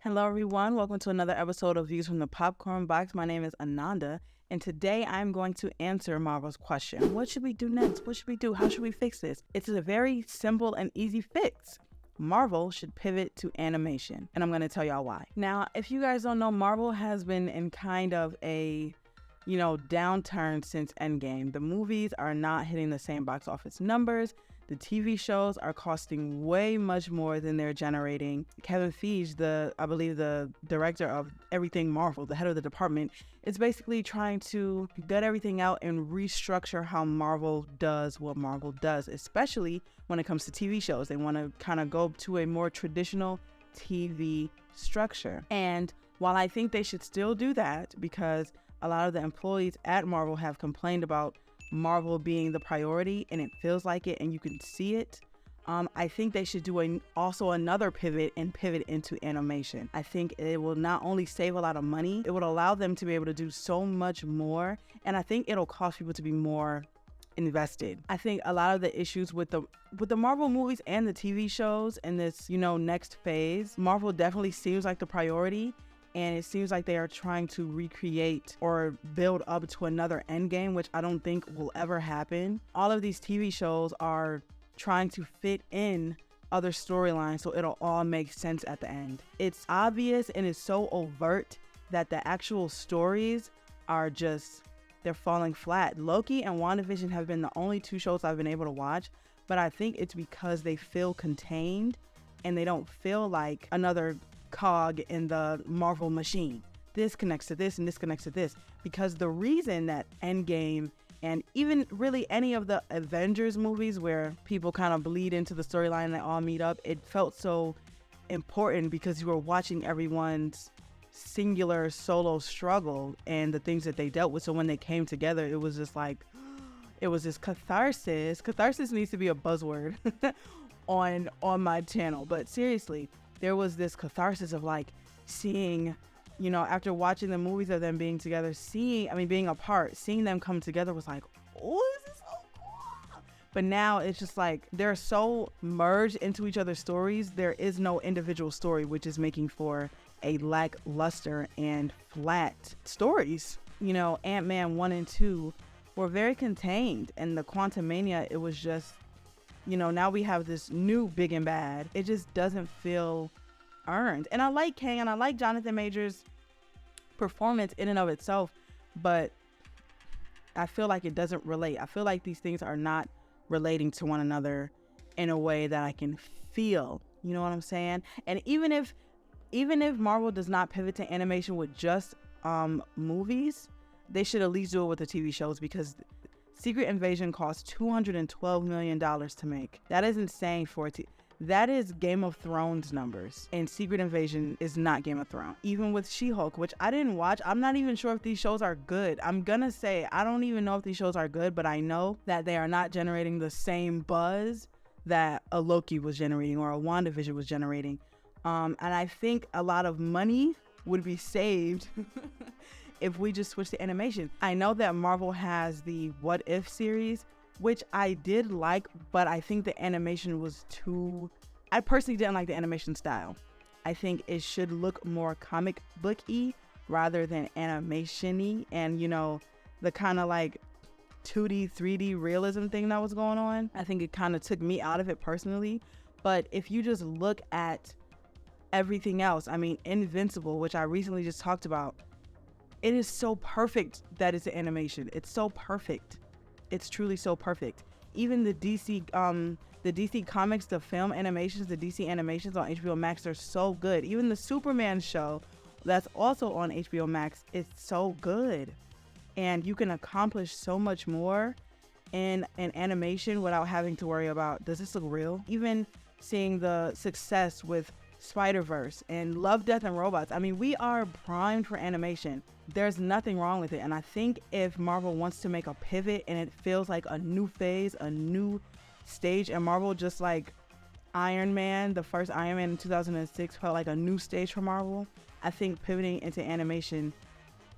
Hello, everyone. Welcome to another episode of Views from the Popcorn Box. My name is Ananda, and today I'm going to answer Marvel's question. What should we do next? What should we do? How should we fix this? It's a very simple and easy fix. Marvel should pivot to animation, and I'm going to tell y'all why. Now, if you guys don't know, Marvel has been in kind of a downturn since Endgame. The movies are not hitting the same box office numbers. The TV shows are costing way much more than they're generating. Kevin Feige, I believe the director of everything Marvel, the head of the department, is basically trying to gut everything out and restructure how Marvel does what Marvel does, especially when it comes to TV shows. They want to kind of go to a more traditional TV structure. And while I think they should still do that, because a lot of the employees at Marvel have complained about Marvel being the priority, and it feels like it, and you can see it. I think they should do also another pivot into animation. I think it will not only save a lot of money, it would allow them to be able to do so much more, and I think it'll cause people to be more invested. I think a lot of the issues with the Marvel movies and the TV shows in this next phase, Marvel definitely seems like the priority. And it seems like they are trying to recreate or build up to another Endgame, which I don't think will ever happen. All of these TV shows are trying to fit in other storylines so it'll all make sense at the end. It's obvious and it's so overt that the actual stories are they're falling flat. Loki and WandaVision have been the only two shows I've been able to watch, but I think it's because they feel contained and they don't feel like another cog in the Marvel machine. This connects to this and this connects to this, because the reason that Endgame and even really any of the Avengers movies where people kind of bleed into the storyline and they all meet up, it felt so important because you were watching everyone's singular solo struggle and the things that they dealt with. So when they came together, it was just like, it was this catharsis. Catharsis needs to be a buzzword on my channel, but seriously, there was this catharsis of like seeing, after watching the movies of them being together, being apart, seeing them come together was like, oh, this is so cool. But now it's just like they're so merged into each other's stories. There is no individual story, which is making for a lackluster and flat stories. Ant-Man 1 and 2 were very contained, and the Quantumania, it was just, now we have this new big and bad. It just doesn't feel earned. And I like Kang and I like Jonathan Majors' performance in and of itself, but I feel like it doesn't relate. I feel like these things are not relating to one another in a way that I can feel. You know what I'm saying? And even if Marvel does not pivot to animation with just movies, they should at least do it with the TV shows, because Secret Invasion cost $212 million to make. That is insane for it. That is Game of Thrones numbers. And Secret Invasion is not Game of Thrones. Even with She-Hulk, which I didn't watch, I'm not even sure if these shows are good. I'm gonna say, I don't even know if these shows are good, but I know that they are not generating the same buzz that a Loki was generating or a WandaVision was generating. And I think a lot of money would be saved if we just switch to animation. I know that Marvel has the What If series, which I did like, but I think the animation was I personally didn't like the animation style. I think it should look more comic book-y rather than animation-y, and the kind of like 2D, 3D realism thing that was going on. I think it kind of took me out of it personally. But if you just look at everything else, Invincible, which I recently just talked about, it is so perfect that it's an animation. It's so perfect. It's truly so perfect. Even the DC comics, the film animations, the DC animations on HBO Max are so good. Even the Superman show that's also on HBO Max is so good. And you can accomplish so much more in an animation without having to worry about, does this look real? Even seeing the success with Spider-Verse and Love, Death, and Robots. We are primed for animation. There's nothing wrong with it. And I think if Marvel wants to make a pivot and it feels like a new phase, a new stage in Marvel, just like Iron Man, the first Iron Man in 2006 felt like a new stage for Marvel, I think pivoting into animation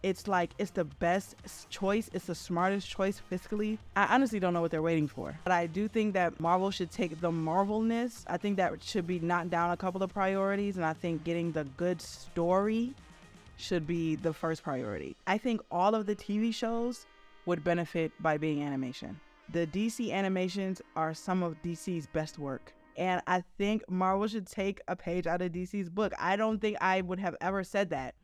It's like, it's the best choice. It's the smartest choice fiscally. I honestly don't know what they're waiting for. But I do think that Marvel should take the Marvelness. I think that should be knocked down a couple of priorities. And I think getting the good story should be the first priority. I think all of the TV shows would benefit by being animation. The DC animations are some of DC's best work. And I think Marvel should take a page out of DC's book. I don't think I would have ever said that,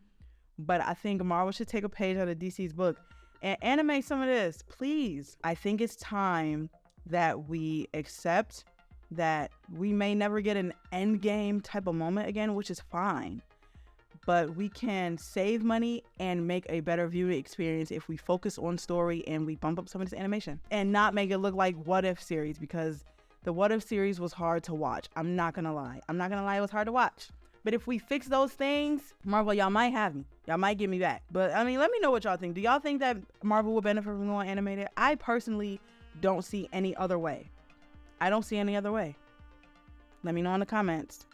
but I think Marvel should take a page out of DC's book and animate some of this, please. I think it's time that we accept that we may never get an Endgame type of moment again, which is fine. But we can save money and make a better viewing experience if we focus on story and we bump up some of this animation and not make it look like What If series, because the What If series was hard to watch. I'm not gonna lie. It was hard to watch. But if we fix those things, Marvel, y'all might have me. Y'all might get me back. But I mean, let me know what y'all think. Do y'all think that Marvel will benefit from going animated? I personally don't see any other way. I don't see any other way. Let me know in the comments.